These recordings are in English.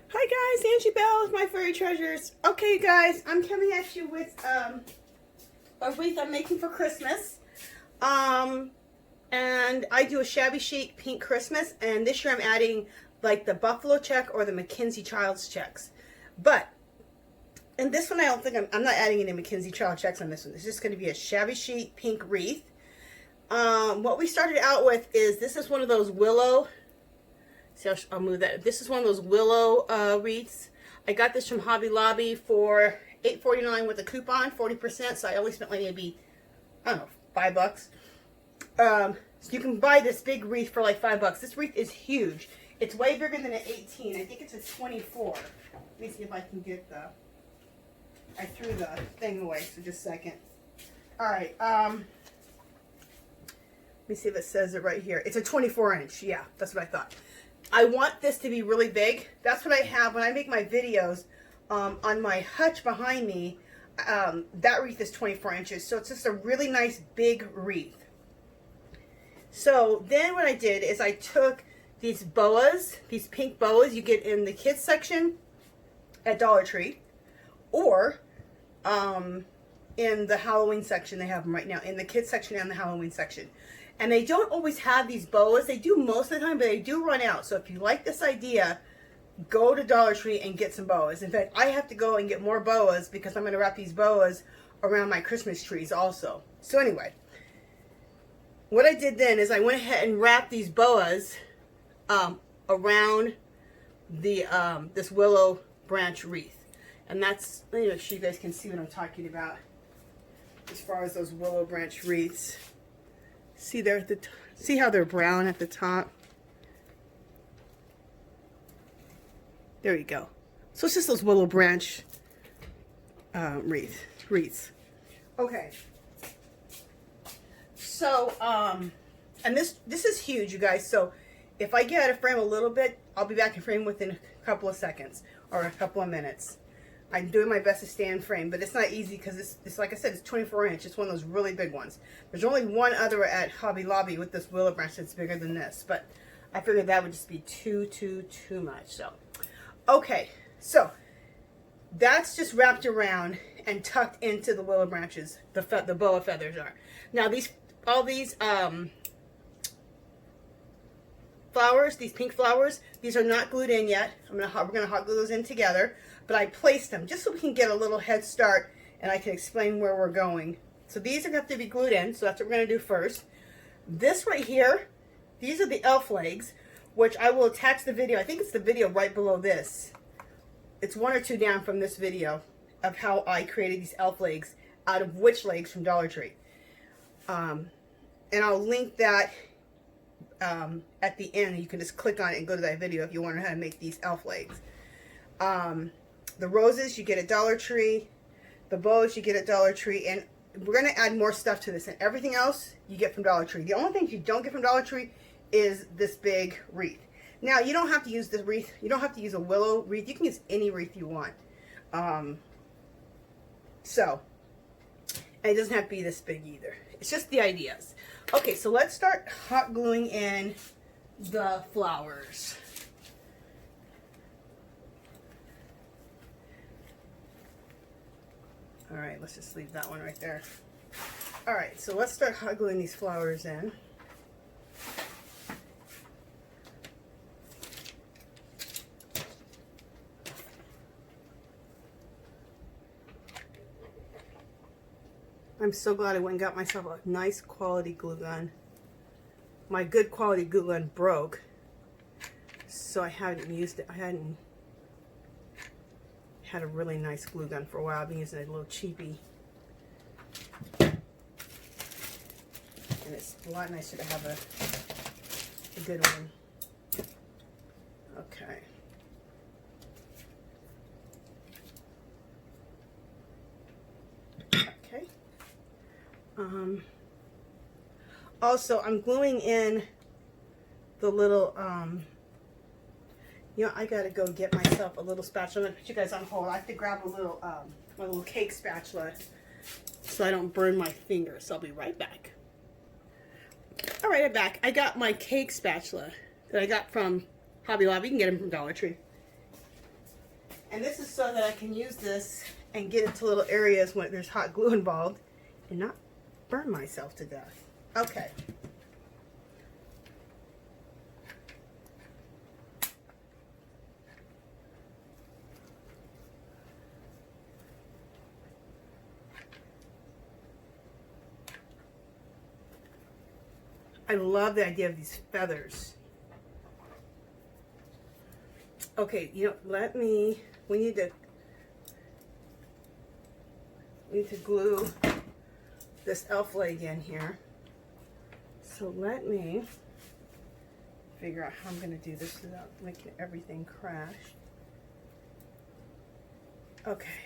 Hi guys, Angie Bell with My Furry Treasures. Okay, you guys, I'm coming at you with a wreath I'm making for Christmas. And I do a Shabby Chic pink Christmas, and this year I'm adding like the buffalo check or the Mackenzie Childs checks. But in this one, I don't think I'm not adding any Mackenzie Child checks on this one. It's just going to be a Shabby Chic pink wreath. What we started out with is this is one of those willow. See, I'll move that. This is one of those willow wreaths. I got this from Hobby Lobby for $8.49 with a coupon, 40%. So I only spent like maybe, I don't know, $5. So you can buy this big wreath for like $5. This wreath is huge. It's way bigger than an 18. I think it's a 24. Let me see if I can get the. I threw the thing away, so just a second. All right. Let me see if it says it right here. It's a 24-inch. Yeah, that's what I thought. I want this to be really big. That's what I have when I make my videos on my hutch behind me. That wreath is 24 inches. So it's just a really nice big wreath. So then what I did is I took these boas, these pink boas you get in the kids section at Dollar Tree, or in the Halloween section. They have them right now in the kids section and the Halloween section. And they don't always have these boas. They do most of the time, but they do run out. So if you like this idea, go to Dollar Tree and get some boas. In fact, I have to go and get more boas because I'm going to wrap these boas around my Christmas trees also. So anyway, what I did then is I went ahead and wrapped these boas around the this willow branch wreath. And that's, let me make sure you guys can see what I'm talking about as far as those willow branch wreaths. See there at the see how they're brown at the top? There you go. So it's just those willow branch wreaths. Okay. So and this is huge, you guys. So if I get out of frame a little bit, I'll be back in frame within a couple of seconds or a couple of minutes. I'm doing my best to stay in frame, but it's not easy because it's like I said, it's 24 inch. It's one of those really big ones. There's only one other at Hobby Lobby with this willow branch that's bigger than this, but I figured that would just be too much. So, okay, so that's just wrapped around and tucked into the willow branches. The boa feathers are. Now all these flowers, these pink flowers, these are not glued in yet. We're gonna hot glue those in together. But I placed them just so we can get a little head start and I can explain where we're going. So these are going to have to be glued in, so that's what we're going to do first. This right here, these are the elf legs, which I will attach the video. I think it's the video right below this. It's one or two down from this video of how I created these elf legs out of witch legs from Dollar Tree. And I'll link that at the end. You can just click on it and go to that video if you want to know how to make these elf legs. The roses you get at Dollar Tree, the bows you get at Dollar Tree, and we're going to add more stuff to this, and everything else you get from Dollar Tree. The only thing you don't get from Dollar Tree is this big wreath. Now, you don't have to use this wreath. You don't have to use a willow wreath. You can use any wreath you want. And it doesn't have to be this big either. It's just the ideas. Okay, so let's start hot gluing in the flowers. All right, let's just leave that one right there. All right, so let's start hot gluing these flowers in. I'm so glad I went and got myself a nice quality glue gun. My good quality glue gun broke, so I hadn't used it. I hadn't had a really nice glue gun for a while. I've been using a little cheapy. And it's a lot nicer to have a good one. Okay. Okay. Also, I'm gluing in the little, you know, I gotta go get myself a little spatula. I'm gonna put you guys on hold. I have to grab a little, my little cake spatula so I don't burn my fingers. So I'll be right back. All right, I'm back. I got my cake spatula that I got from Hobby Lobby. You can get them from Dollar Tree. And this is so that I can use this and get into little areas when there's hot glue involved and not burn myself to death. Okay. I love the idea of these feathers. Okay, you know, we need to glue this elf leg in here. So let me figure out how I'm going to do this without making everything crash. Okay.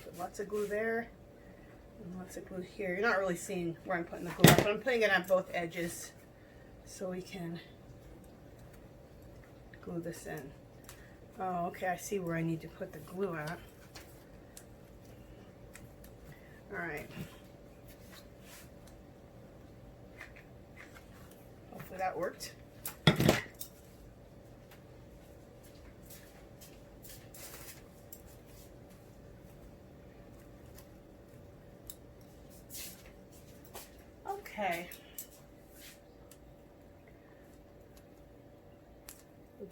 Put lots of glue there and lots of glue here. You're not really seeing where I'm putting the glue, but I'm putting it on both edges so we can glue this in. Oh, okay, I see where I need to put the glue at. All right. Hopefully that worked. Okay.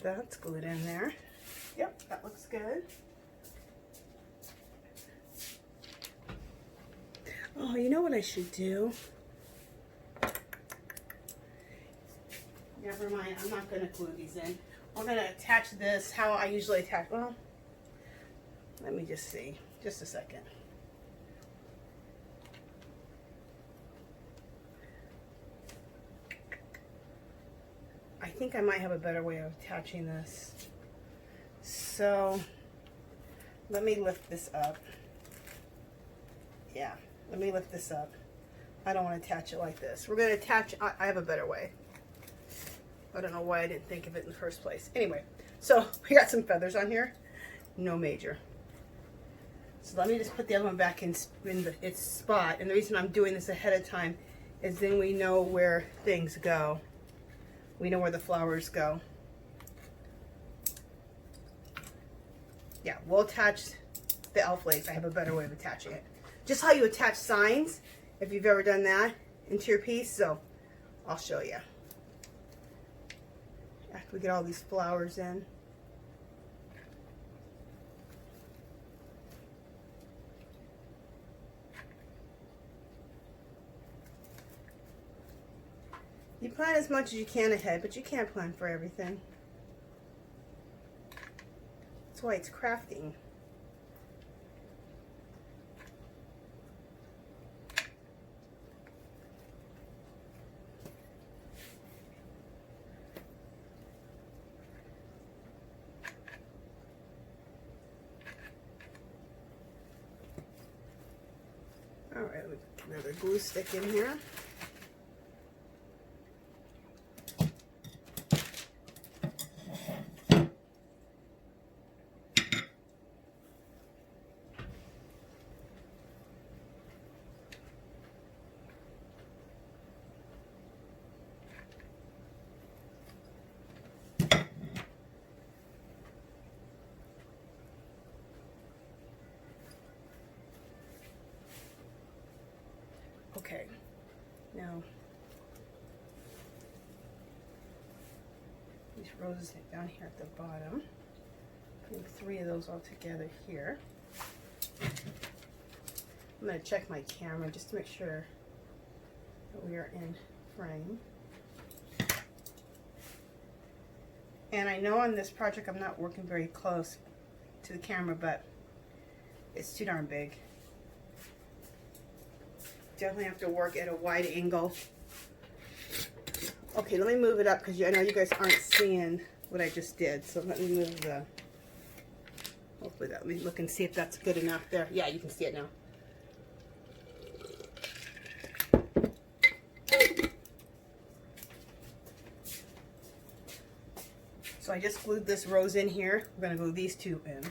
That's glued in there. Yep, that looks good. Oh, you know what I should do? Never mind, I'm not going to glue these in. I'm going to attach this how I usually attach. Well, let me just see. Just a second. I think I might have a better way of attaching this. So, let me lift this up. Yeah, let me lift this up. I don't want to attach it like this. We're going to attach, I have a better way. I don't know why I didn't think of it in the first place. Anyway, so we got some feathers on here. No major. So let me just put the other one back in its spot. And the reason I'm doing this ahead of time is then we know where things go. We know where the flowers go. Yeah, we'll attach the elf legs. I have a better way of attaching it. Just how you attach signs, if you've ever done that, into your piece. So I'll show you. After we get all these flowers in. You plan as much as you can ahead, but you can't plan for everything. That's why it's crafting. All right, let me put another glue stick in here. Okay, now these roses down here at the bottom, putting 3 of those all together here. I'm going to check my camera just to make sure that we are in frame. And I know on this project I'm not working very close to the camera, but it's too darn big. Definitely have to work at a wide angle. Okay, let me move it up because I know you guys aren't seeing what I just did. So let me move the, hopefully that, let me look and see if that's good enough there. Yeah, you can see it now. So I just glued this rose in here. We're going to glue these 2 in.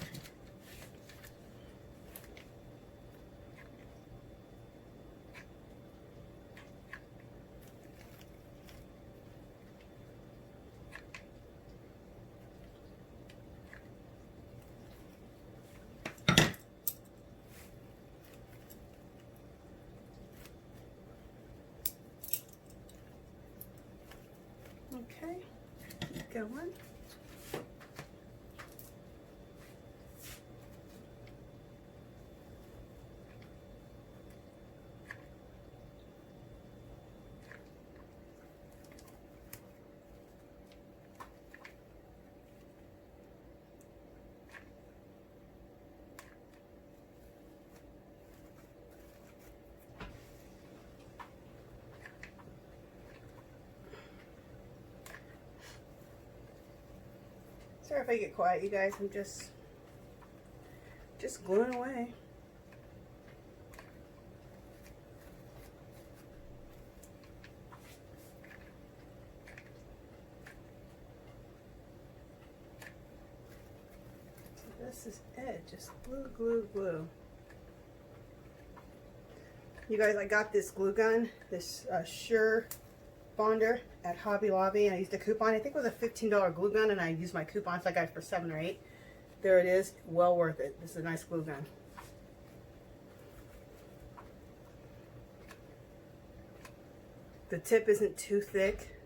Okay, keep going. Sorry if I get quiet, you guys. I'm just gluing away. So this is it. Just glue, glue, glue. You guys, I got this glue gun, this Sure Bonder at Hobby Lobby. I used a coupon. I think it was a $15 glue gun, and I used my coupon, so I got it for $7 or $8. There it is. Well worth it. This is a nice glue gun. The tip isn't too thick,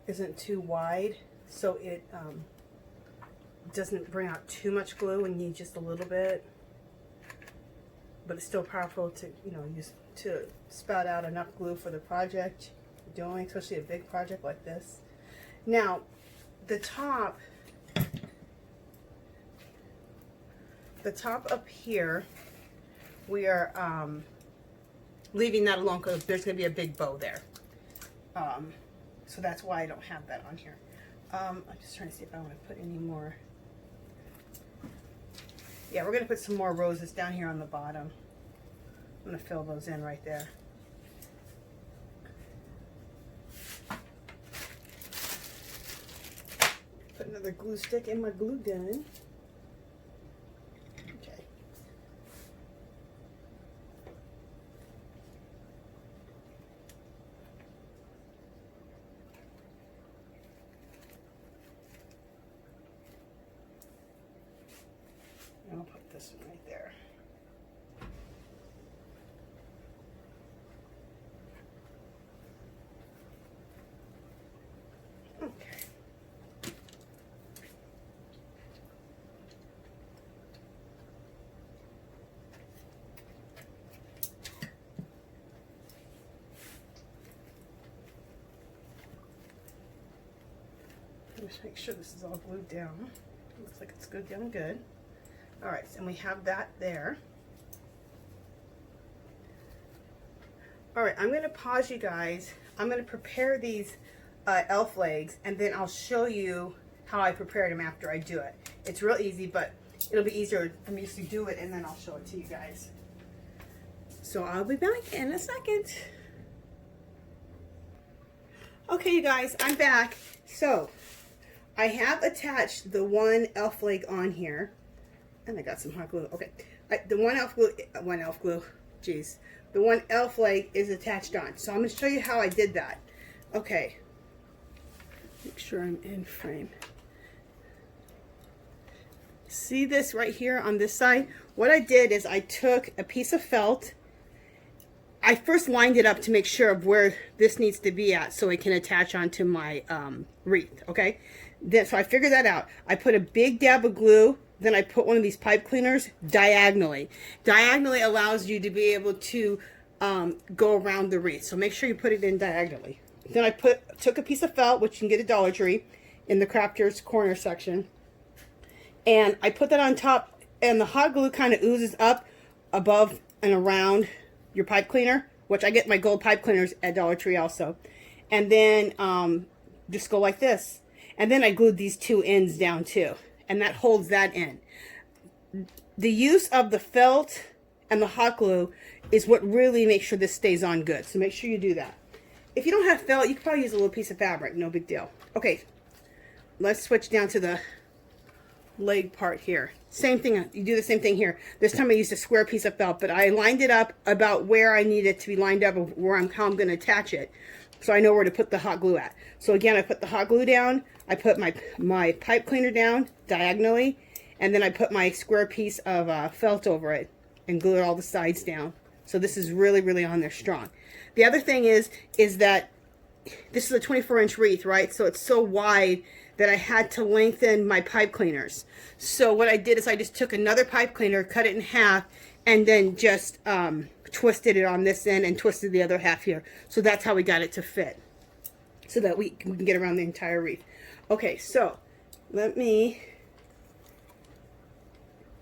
isn't too wide, so it doesn't bring out too much glue and need just a little bit. But it's still powerful to, you know, use to spout out enough glue for the project you're doing, especially a big project like this. Now, the top up here, we are leaving that alone because there's going to be a big bow there. So that's why I don't have that on here. I'm just trying to see if I want to put any more. Yeah, we're going to put some more roses down here on the bottom. I'm going to fill those in right there. Put another glue stick in my glue gun. Okay. And I'll put this one right there. Okay. Just make sure this is all glued down. Looks like it's good down good. All right, and we have that there. All right, I'm gonna pause you guys. I'm gonna prepare these elf legs, and then I'll show you how I prepared them after I do it. It's real easy, but it'll be easier for me to do it, and then I'll show it to you guys. So I'll be back in a second. Okay, you guys, I'm back. So I have attached the one elf leg on here, and I got some hot glue. Okay, the one elf glue, geez. The one elf leg is attached on. So I'm going to show you how I did that. Okay, make sure I'm in frame. See this right here on this side? What I did is I took a piece of felt. I first lined it up to make sure of where this needs to be at so it can attach onto my wreath, okay? So I figured that out. I put a big dab of glue, then I put one of these pipe cleaners diagonally. Diagonally allows you to be able to go around the wreath, so make sure you put it in diagonally. Then I took a piece of felt, which you can get at Dollar Tree, in the Crafters Corner section, and I put that on top, and the hot glue kind of oozes up above and around your pipe cleaner, which I get my gold pipe cleaners at Dollar Tree also. And then just go like this. And then I glued these two ends down too, and that holds that in. The use of the felt and the hot glue is what really makes sure this stays on good. So make sure you do that. If you don't have felt, you can probably use a little piece of fabric, no big deal. Okay, let's switch down to the leg part here. Same thing, you do the same thing here. This time I used a square piece of felt, but I lined it up about where I need it to be lined up, of where how I'm going to attach it, so I know where to put the hot glue at. So again, I put the hot glue down, I put my pipe cleaner down diagonally, and then I put my square piece of felt over it and glued all the sides down. So this is really, really on there strong. The other thing is that this is a 24-inch wreath, right? So it's so wide that I had to lengthen my pipe cleaners. So what I did is I just took another pipe cleaner, cut it in half, and then just twisted it on this end and twisted the other half here. So that's how we got it to fit, so that we can get around the entire wreath. Okay, so we're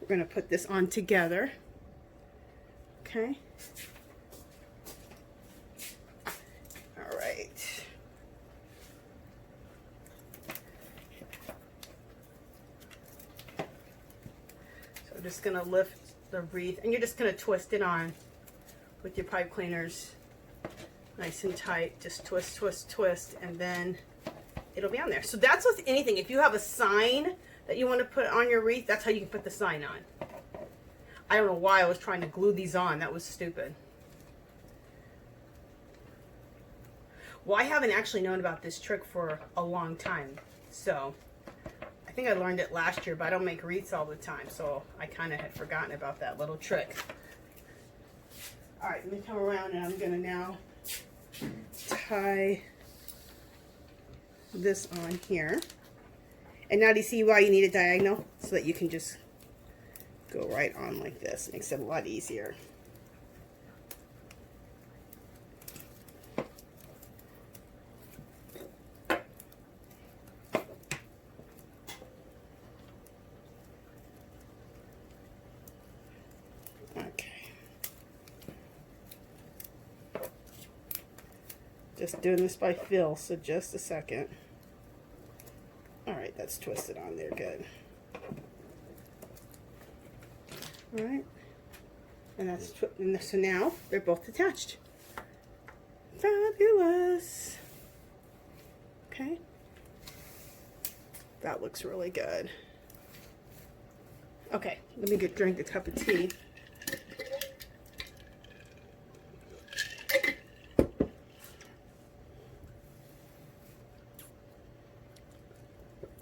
going to put this on together. Okay. All right. So I'm just going to lift the wreath, and you're just going to twist it on with your pipe cleaners nice and tight. Just twist, twist, twist, and then it'll be on there. So that's with anything. If you have a sign that you want to put on your wreath, that's how you can put the sign on. I don't know why I was trying to glue these on. That was stupid. Well, I haven't actually known about this trick for a long time. So I think I learned it last year, but I don't make wreaths all the time. So I kind of had forgotten about that little trick. All right, let me come around, and I'm going to now tie this on here. And now do you see why you need it diagonal? So that you can just go right on like this. Makes it a lot easier. Okay. Just doing this by feel, so just a second. Alright, that's twisted on there, good. Alright, and that's so now they're both attached. Fabulous. Okay, that looks really good. Okay, let me drink a cup of tea.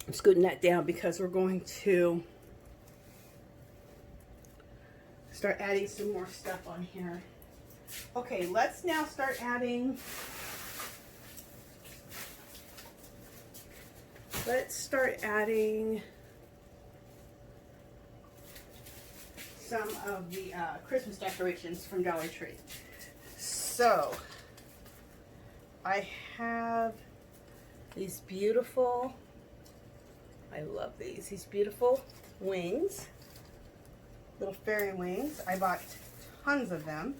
I'm scooting that down because we're going to start adding some more stuff on here. Okay, let's now start adding, some of the Christmas decorations from Dollar Tree. So I have these beautiful, I love these beautiful wings. Little fairy wings. I bought tons of them.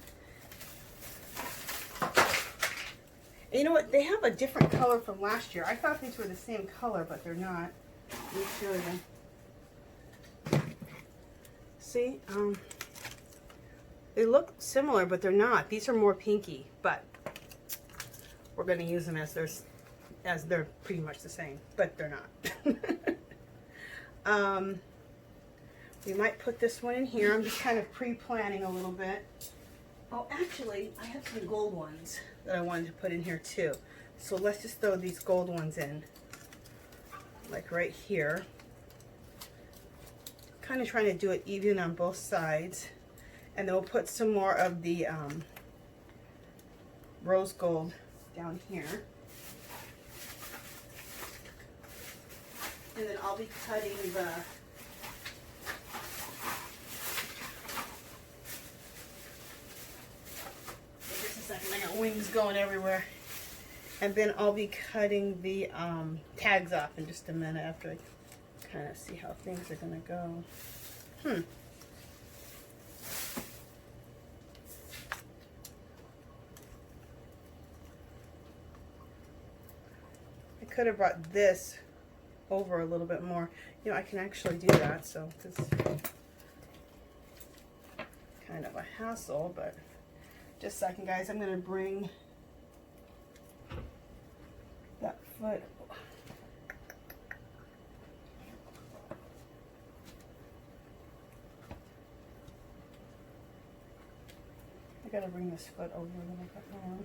And you know what? They have a different color from last year. I thought these were the same color, but they're not. Let me show you. See? They look similar, but they're not. These are more pinky, but we're going to use them as they're pretty much the same, but they're not. We might put this one in here. I'm just kind of pre-planning a little bit. Oh, actually, I have some gold ones that I wanted to put in here too. So let's just throw these gold ones in, like right here. Kind of trying to do it even on both sides. And then we'll put some more of the rose gold down here. And then I'll be cutting the I got wings going everywhere. And then I'll be cutting the tags off in just a minute after I kind of see how things are going to go. I could have brought this over a little bit more. You know, I can actually do that, so it's kind of a hassle, but just a second, guys. I'm going to bring that foot. I got to bring this foot over a little bit more.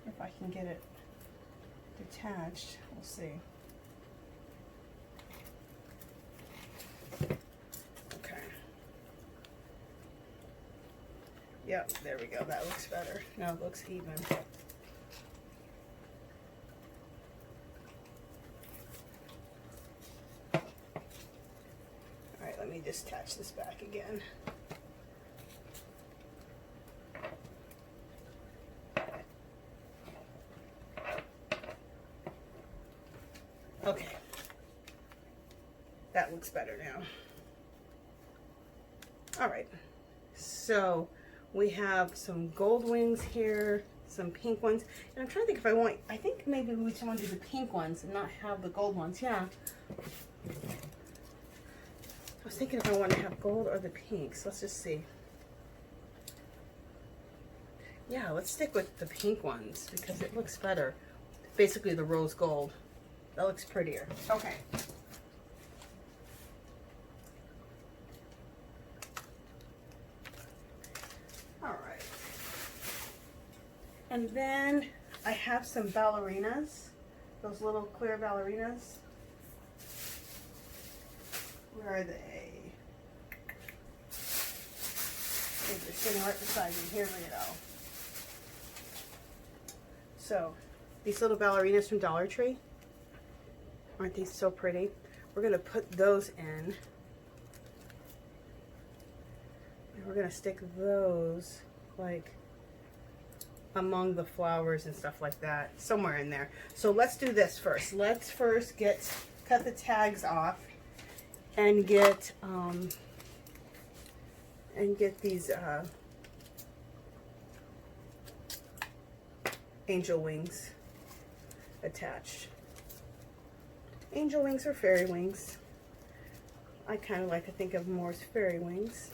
If I can get it detached, we'll see. Yep, there we go. That looks better. Now it looks even. just attach this back again. Okay, that looks better now. All right, so we have some gold wings here, some pink ones, and I'm trying to think if I want, I think maybe we just want to do the pink ones and not have the gold ones. Yeah, I was thinking if I want to have gold or the pinks. Let's just see. Yeah, let's stick with the pink ones because it looks better. Basically the rose gold. That looks prettier. Okay. All right. And then I have some ballerinas, those little clear ballerinas. Where are they? They're sitting right beside me. Here we go. So, these little ballerinas from Dollar Tree. Aren't these so pretty? We're going to put those in. And we're going to stick those like among the flowers and stuff like that. Somewhere in there. So let's do this first. Let's first cut the tags off and get these angel wings attached. Angel wings or fairy wings. I kind of like to think of them more as fairy wings.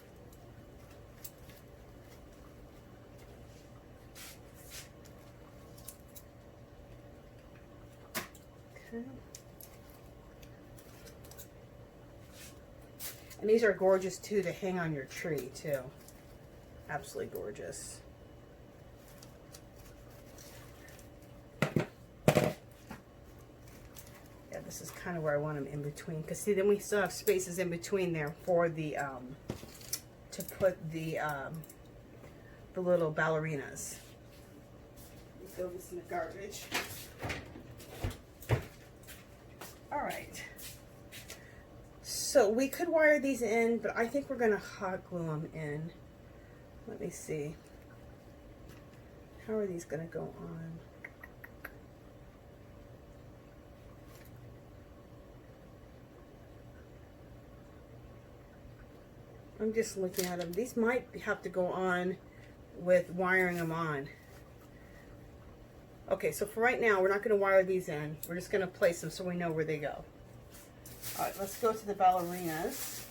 Okay. And these are gorgeous too to hang on your tree too. Absolutely gorgeous. This is kind of where I want them in between, because see, then we still have spaces in between there for the to put the little ballerinas. Let me throw this in the garbage. All right. So we could wire these in, but I think we're going to hot glue them in. Let me see. How are these going to go on? I'm just looking at them. These might have to go on with wiring them on. Okay, so for right now, we're not going to wire these in. We're just going to place them so we know where they go. All right, let's go to the ballerinas.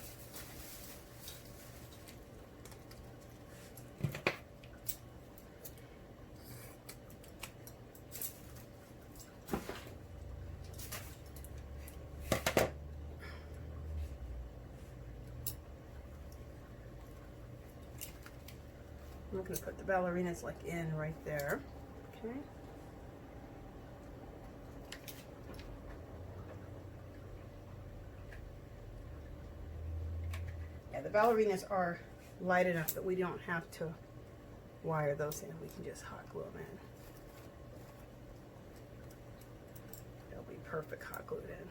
I'm going to put the ballerinas like in right there. Okay. Yeah, the ballerinas are light enough that we don't have to wire those in. We can just hot glue them in. They'll be perfect hot glued in.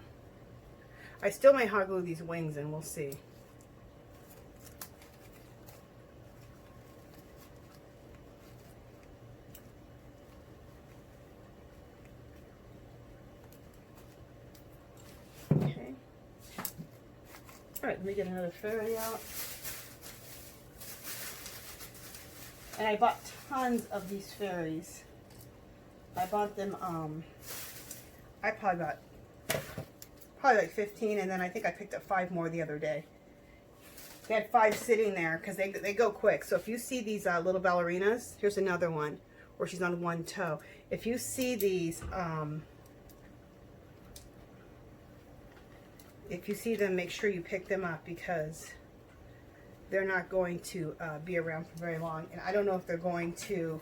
I still may hot glue these wings in, we'll see. All right, let me get another fairy out. And I bought tons of these fairies. I bought them, I probably got like 15, and then I think I picked up 5 more the other day. They had 5 sitting there because they go quick. So if you see these little ballerinas, here's another one where she's on one toe. If you see these, if you see them, make sure you pick them up because they're not going to be around for very long. And I don't know if they're going to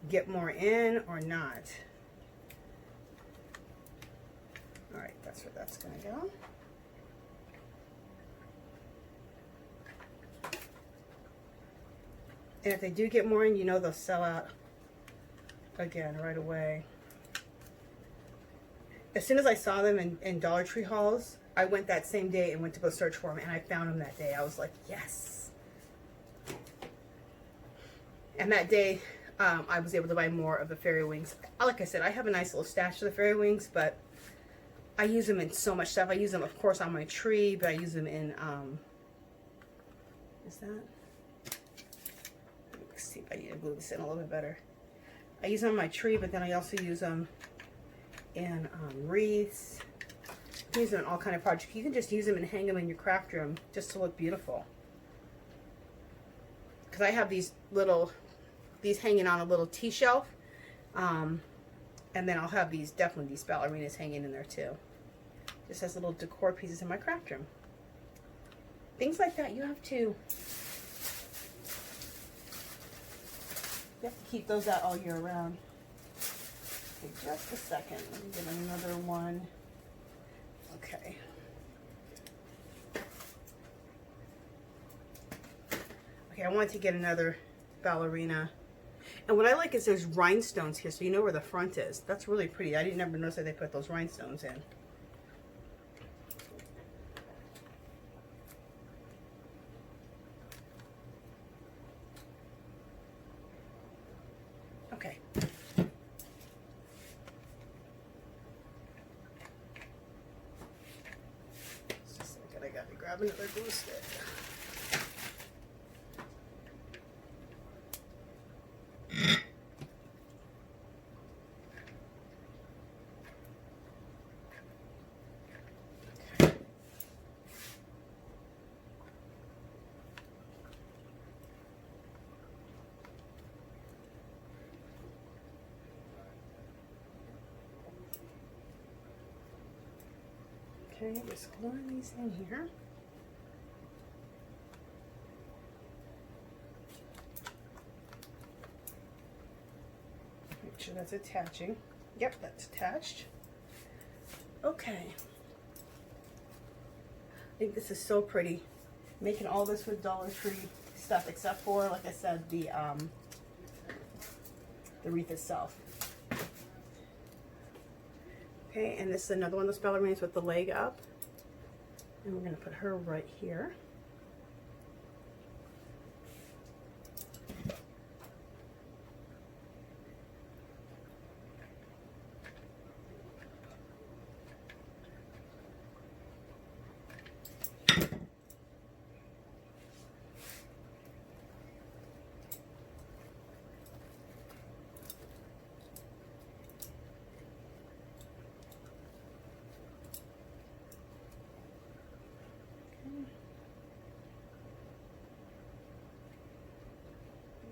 get more in or not. All right, that's where that's going to go. And if they do get more in, you know they'll sell out again right away. As soon as I saw them in Dollar Tree hauls, I went that same day and went to go search for them, and I found them that day. I was like, yes. And that day, I was able to buy more of the fairy wings. Like I said, I have a nice little stash of the fairy wings, but I use them in so much stuff. I use them, of course, on my tree, but I use them in, is that? Let's see if I need to glue this in a little bit better. I use them on my tree, but then I also use them in wreaths. I use them in all kind of projects. You can just use them and hang them in your craft room just to look beautiful. Because I have these hanging on a little tea shelf. And then I'll have definitely these ballerinas hanging in there too. Just as little decor pieces in my craft room. Things like that, you have to keep those out all year round. Okay, just a second. Let me get another one. Okay. Okay, I wanted to get another ballerina. And what I like is there's rhinestones here, so you know where the front is. That's really pretty. I didn't ever notice that they put those rhinestones in. Okay. Just a second, I gotta grab another glue stick. Okay, just gluing these in here. Make sure that's attaching. Yep, that's attached. Okay. I think this is so pretty. Making all this with Dollar Tree stuff, except for, like I said, the wreath itself. Okay, and this is another one of those ballerinas with the leg up. And we're going to put her right here.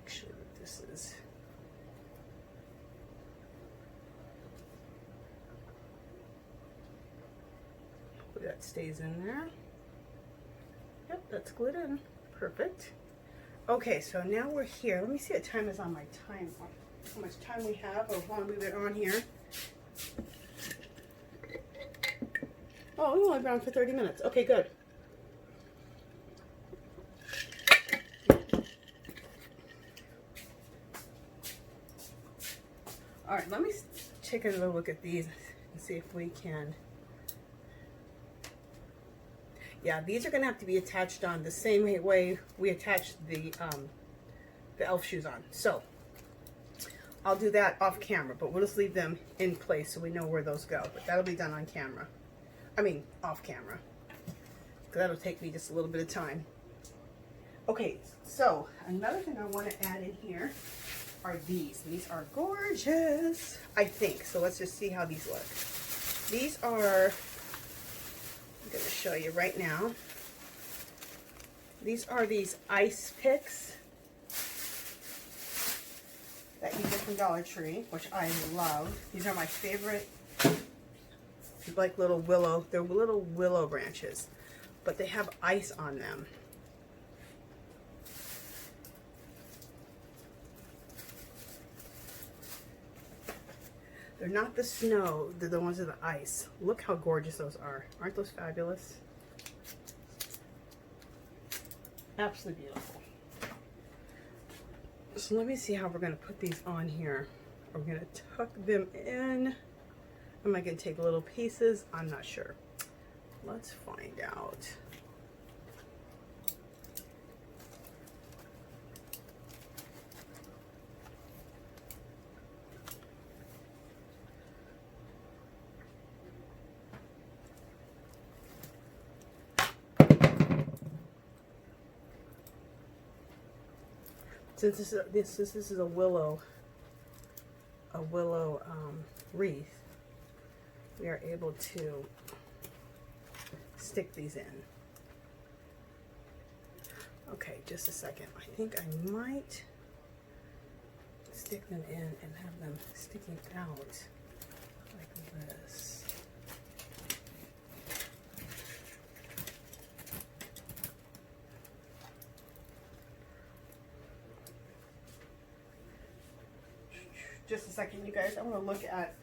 Sure that this is hopefully that stays in there. Yep, that's glued in. Perfect. Okay, so now we're here. Let me see what time is on my time. How much time we have, or how long we've been on here. Oh, we've only been on for 30 minutes. Okay, good. All right, let me take another look at these and see if we can. Yeah, these are going to have to be attached on the same way we attached the elf shoes on. So I'll do that off camera, but we'll just leave them in place so we know where those go. But that'll be done on camera. I mean, off camera. Because that'll take me just a little bit of time. Okay, so another thing I want to add in here are these. These are gorgeous, I think. So let's just see how these look. These are, I'm going to show you right now. These are these ice picks that you get from Dollar Tree, which I love. These are my favorite, like little willow, they're little willow branches, but they have ice on them. They're not the snow, they're the ones with the ice. Look how gorgeous those are. Aren't those fabulous? Absolutely beautiful. So let me see how we're going to put these on here. Are we going to tuck them in? Am I going to take little pieces? I'm not sure. Let's find out. Since this is a willow wreath, we are able to stick these in. Okay, just a second. I think I might stick them in and have them sticking out like this. Just a second, you guys. I want to look at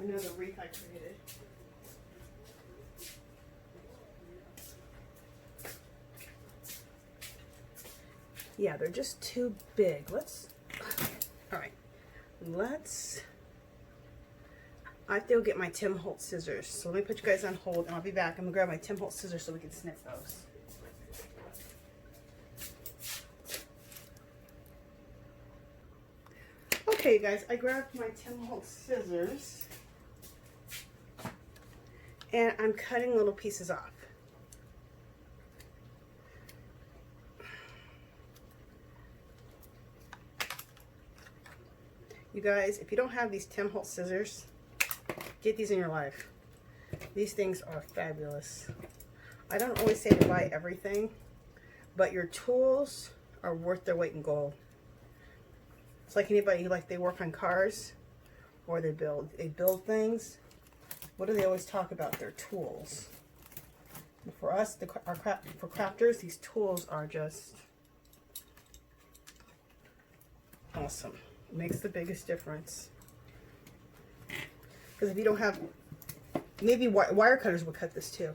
another wreath I created. Yeah, they're just too big. All right, I have to go get my Tim Holtz scissors. So let me put you guys on hold and I'll be back. I'm gonna grab my Tim Holtz scissors so we can snip those. Okay, you guys, I grabbed my Tim Holtz scissors and I'm cutting little pieces off. You guys, if you don't have these Tim Holtz scissors, get these in your life. These things are fabulous. I don't always say to buy everything, but your tools are worth their weight in gold. It's like anybody who they work on cars or they build things. What do they always talk about? Their tools. For us, for crafters, these tools are just awesome. It makes the biggest difference. Because if you don't have, maybe wire cutters would cut this too.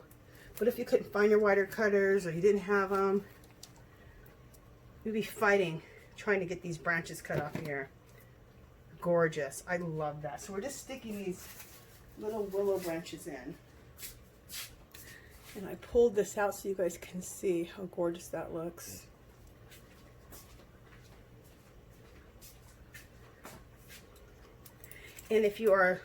But if you couldn't find your wire cutters or you didn't have them, you'd be fighting trying to get these branches cut off here. Gorgeous. I love that. So we're just sticking these little willow branches in. And I pulled this out so you guys can see how gorgeous that looks. And if you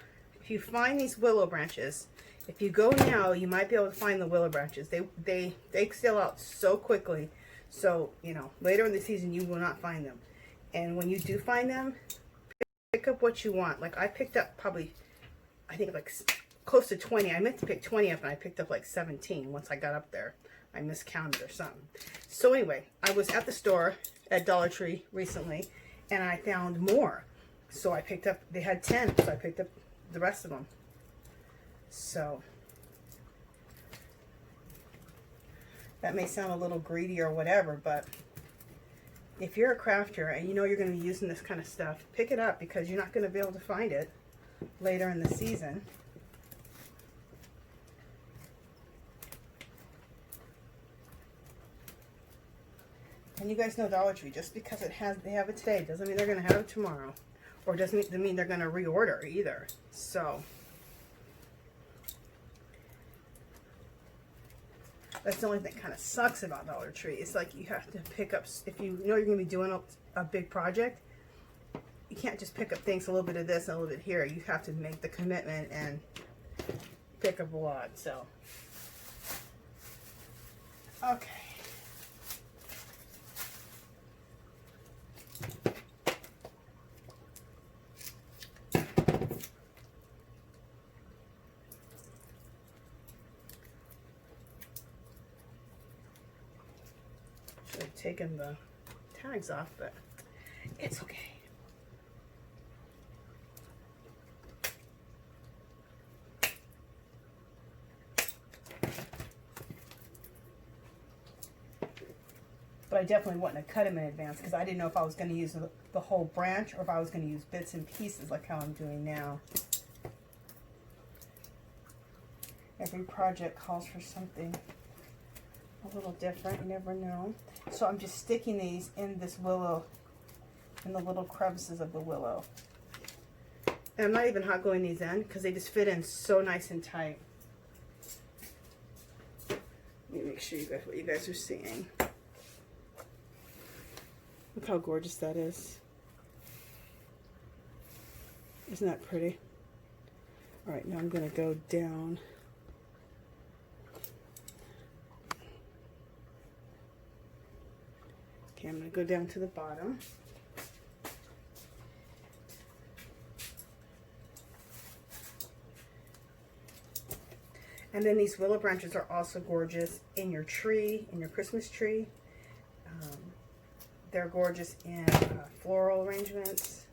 find these willow branches, if you go now, you might be able to find the willow branches. They sell out so quickly. So, you know, later in the season, you will not find them. And when you do find them, pick up what you want. Like I picked up probably, I think like close to 20. I meant to pick 20 up and I picked up like 17 once I got up there. I miscounted or something. So anyway, I was at the store at Dollar Tree recently and I found more. So I picked up, they had 10, so I picked up the rest of them. So that may sound a little greedy or whatever, but if you're a crafter and you know you're going to be using this kind of stuff, pick it up because you're not going to be able to find it later in the season. And you guys know Dollar Tree, just because they have it today doesn't mean they're going to have it tomorrow. Or doesn't mean they're going to reorder either. So that's the only thing that kind of sucks about Dollar Tree. It's like you have to pick up, if you know you're going to be doing a big project, you can't just pick up things, a little bit of this and a little bit here. You have to make the commitment and pick up a lot. So, okay. Taken the tags off, but it's okay. But I definitely wouldn't have cut them in advance because I didn't know if I was going to use the whole branch or if I was going to use bits and pieces like how I'm doing now. Every project calls for something a little different, you never know. So I'm just sticking these in this willow, in the little crevices of the willow. And I'm not even hot gluing these in because they just fit in so nice and tight. Let me make sure you guys what you guys are seeing. Look how gorgeous that is. Isn't that pretty? All right, now I'm going to go down. Okay, I'm going to go down to the bottom. And then these willow branches are also gorgeous in your tree, in your Christmas tree. They're gorgeous in floral arrangements.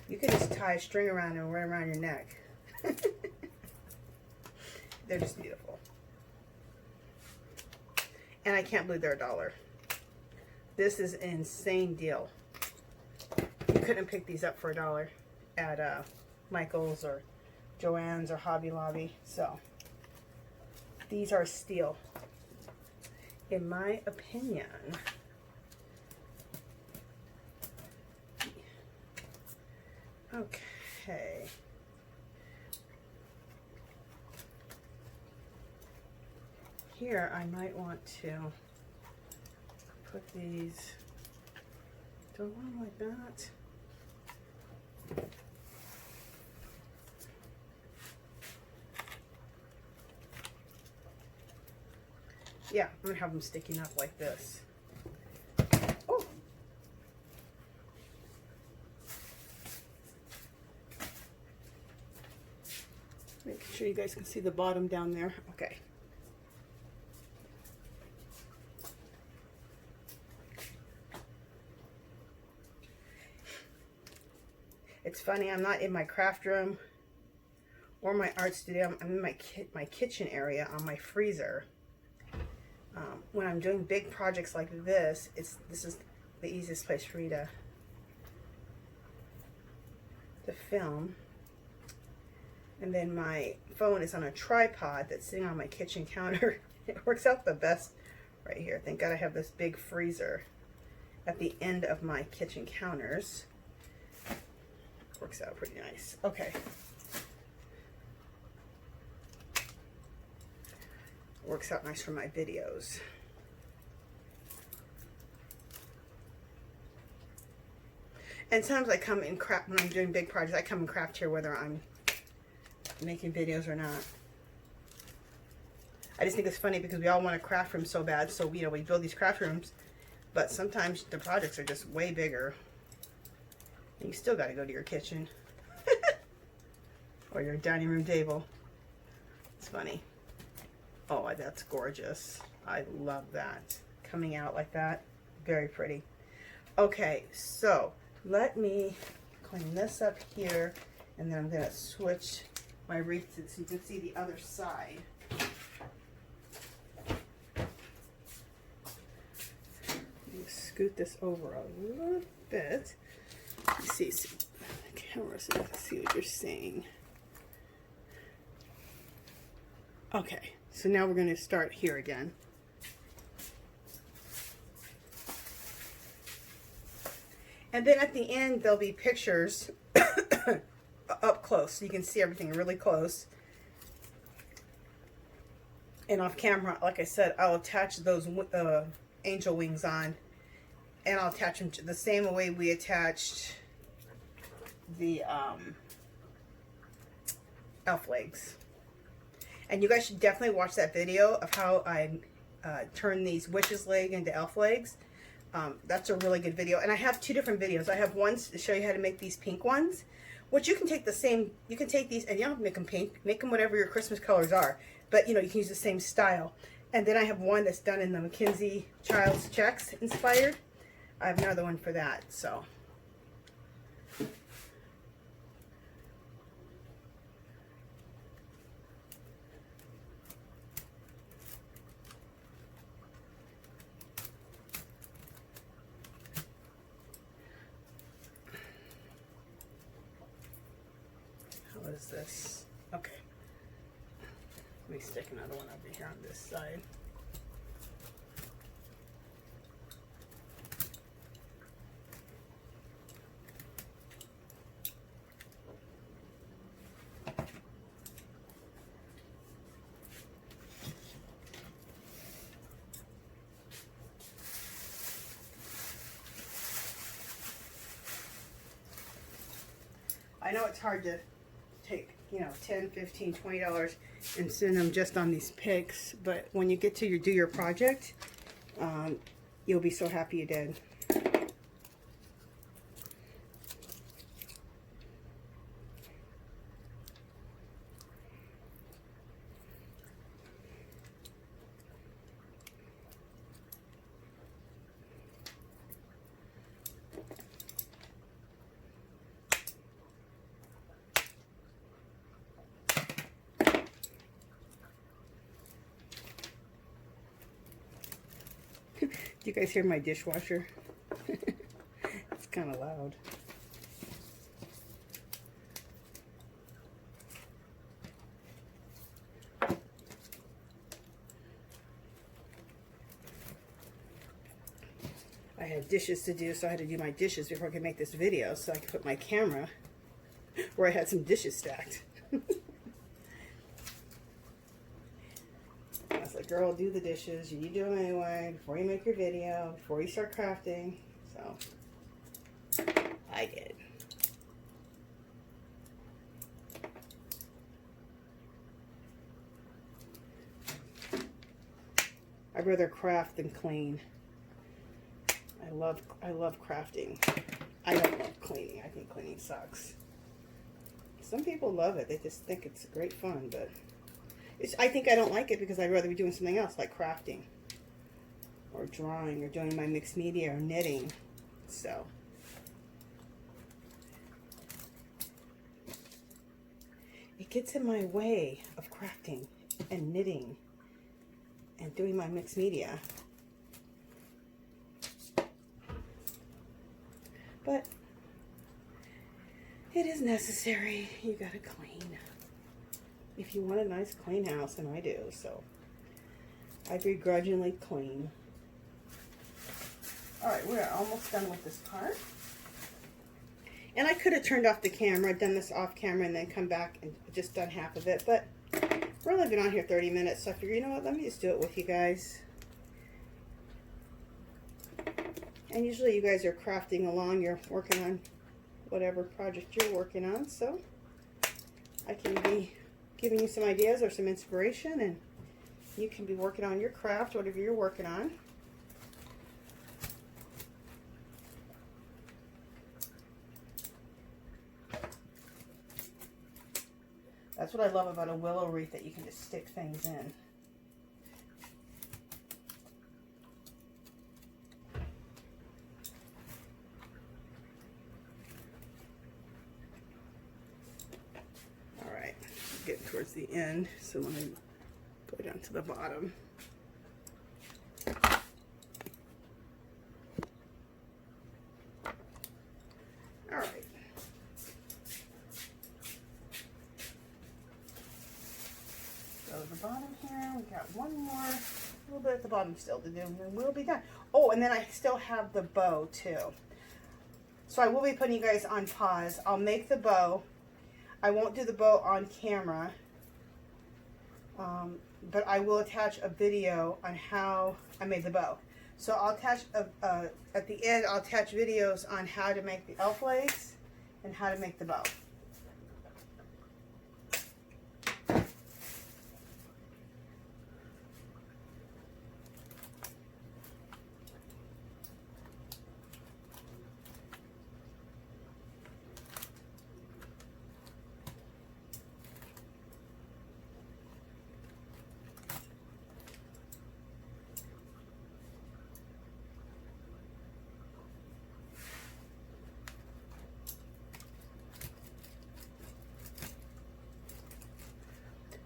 You could just tie a string around and wear it around your neck. They're just beautiful. And I can't believe they're $1. This is an insane deal. You couldn't pick these up for $1 at Michael's or Joann's or Hobby Lobby. So these are a steal, in my opinion. Okay. Here I might want to put these, do I want them like that? Yeah, I'm gonna have them sticking up like this. Oh. Make sure you guys can see the bottom down there. Okay. It's funny, I'm not in my craft room or my art studio. I'm in my kitchen area on my freezer. When I'm doing big projects like this, this is the easiest place for me to film. And then my phone is on a tripod that's sitting on my kitchen counter. It works out the best right here. Thank God I have this big freezer at the end of my kitchen counters. Works out pretty nice. Okay. Works out nice for my videos. And sometimes I come in craft when I'm doing big projects. I come in craft here whether I'm making videos or not. I just think it's funny because we all want a craft room so bad, so we build these craft rooms, but sometimes the projects are just way bigger. And you still got to go to your kitchen or your dining room table. It's funny. Oh, that's gorgeous. I love that. Coming out like that. Very pretty. Okay, so let me clean this up here, and then I'm going to switch my wreath so you can see the other side. Scoot this over a little bit. You see the camera so you can see what you're seeing. Okay, so now we're going to start here again. And then at the end, there'll be pictures up close, so you can see everything really close. And off camera, like I said, I'll attach those angel wings on, and I'll attach them to the same way we attached the elf legs. And you guys should definitely watch that video of how I turn these witch's leg into elf legs. That's a really good video. And I have two different videos. I have one to show you how to make these pink ones, which you can take the same, you can take these, and you don't have to make them pink, make them whatever your Christmas colors are, but you can use the same style. And then I have one that's done in the Mackenzie Child's checks inspired. I have another one for that, so. How is this? Okay. Let me stick another one over here on this side. I know it's hard to take, you know, $10, $15, $20 and send them just on these picks, but when you get to do your project, you'll be so happy you did. Do you guys hear my dishwasher? It's kind of loud. I had dishes to do, so I had to do my dishes before I could make this video, so I could put my camera where I had some dishes stacked. Girl, do the dishes. You do them anyway before you make your video, before you start crafting. So I did. I'd rather craft than clean. I love crafting. I don't love cleaning. I think cleaning sucks. Some people love it. They just think it's great fun, but I think I don't like it because I'd rather be doing something else, like crafting or drawing or doing my mixed media or knitting. So it gets in my way of crafting and knitting and doing my mixed media. But it is necessary. You gotta clean. If you want a nice clean house, and I do, so I begrudgingly clean. Alright, we're almost done with this part. And I could have turned off the camera, done this off camera, and then come back and just done half of it, but we're only been on here 30 minutes, so I figured, you know what, let me just do it with you guys. And usually you guys are crafting along, you're working on whatever project you're working on, so I can be giving you some ideas or some inspiration, and you can be working on your craft, whatever you're working on. That's what I love about a willow wreath, that you can just stick things in. Get towards the end, so let me go down to the bottom. All right. Go to the bottom here. We got one more, a little bit at the bottom still to do, and then we'll be done. Oh, and then I still have the bow too. So I will be putting you guys on pause. I'll make the bow. I won't do the bow on camera, but I will attach a video on how I made the bow. So I'll attach, at the end, I'll attach videos on how to make the elf legs and how to make the bow.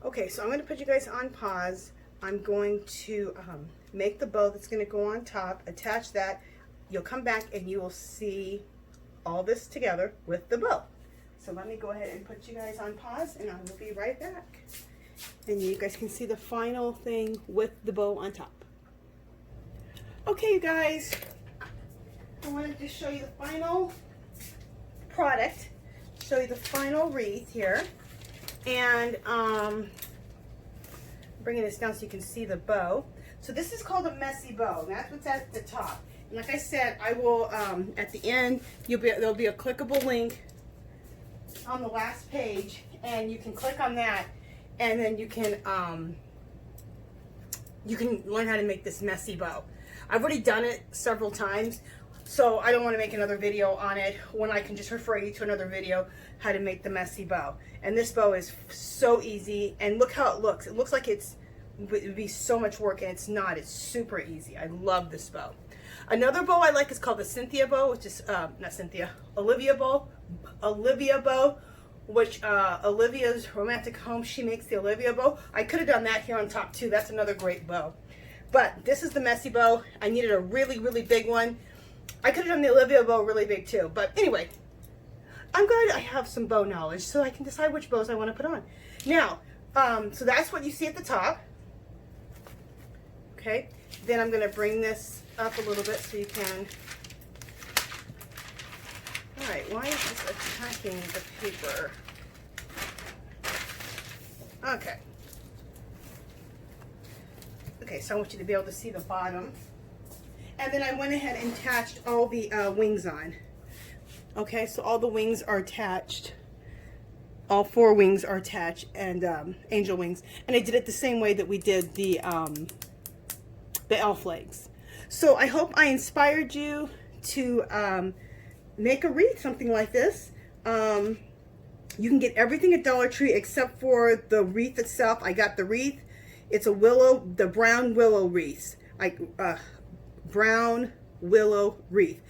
Okay, so I'm going to put you guys on pause. I'm going to make the bow that's going to go on top, attach that. You'll come back and you will see all this together with the bow. So let me go ahead and put you guys on pause, and I will be right back. And you guys can see the final thing with the bow on top. Okay, you guys, I wanted to show you the final product, show you the final wreath here. And bringing this down so you can see the bow. So this is called a messy bow, and that's what's at the top. And like I said, I will at the end there'll be a clickable link on the last page, and you can click on that, and then you can learn how to make this messy bow. I've already done it several times, so I don't want to make another video on it when I can just refer you to another video how to make the messy bow. And this bow is so easy, and look how it looks. It looks like it would be so much work, and it's not. It's super easy. I love this bow. Another bow I like is called the Cynthia bow, which is not Cynthia, Olivia bow, which Olivia's Romantic Home, she makes the Olivia bow. I could have done that here on top too. That's another great bow. But this is the messy bow. I needed a really, really big one. I could have done the Olivia bow really big too. But anyway, I'm glad I have some bow knowledge so I can decide which bows I want to put on. Now, so that's what you see at the top. Okay, then I'm going to bring this up a little bit so you can. All right, why is this attacking the paper? Okay. Okay, so I want you to be able to see the bottom. And then I went ahead and attached all the wings on. Okay, so all the wings are attached. All 4 wings are attached, and angel wings. And I did it the same way that we did the elf legs. So I hope I inspired you to make a wreath, something like this. You can get everything at Dollar Tree except for the wreath itself. I got the wreath. It's a willow, the brown willow wreath. Brown willow wreath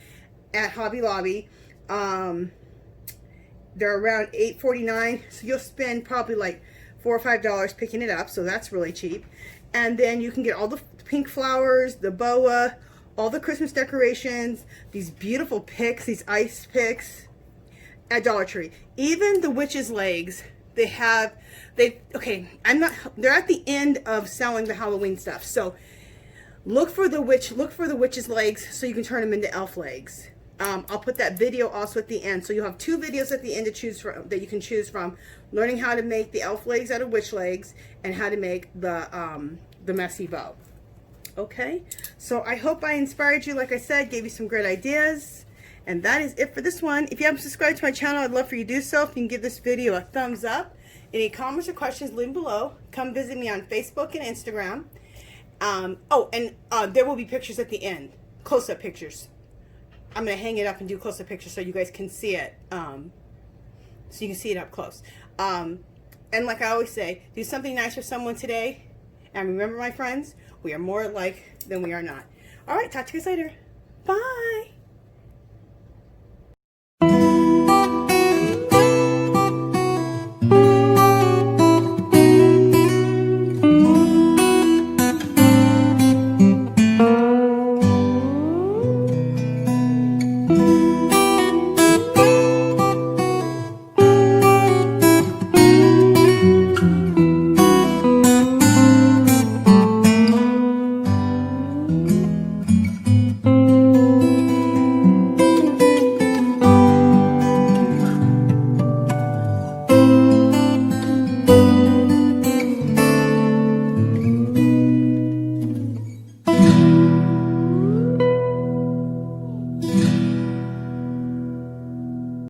at Hobby Lobby. They're around $8.49, so you'll spend probably like $4 or $5 picking it up, so that's really cheap. And then you can get all the pink flowers, the boa, all the Christmas decorations, these beautiful picks, these ice picks at Dollar Tree. Even the witch's legs, they're at the end of selling the Halloween stuff. So look for the witch's legs so you can turn them into elf legs. I'll put that video also at the end. So you'll have 2 videos at the end to choose from, that you can choose from. Learning how to make the elf legs out of witch legs, and how to make the messy bow. Okay, so I hope I inspired you, like I said, gave you some great ideas. And that is it for this one. If you haven't subscribed to my channel, I'd love for you to do so. If you can give this video a thumbs up. Any comments or questions, leave them below. Come visit me on Facebook and Instagram. There will be pictures at the end, close-up pictures. I'm going to hang it up and do close-up pictures so you guys can see it, so you can see it up close. And like I always say, do something nice for someone today. And remember, my friends, we are more alike than we are not. All right, talk to you guys later. Bye.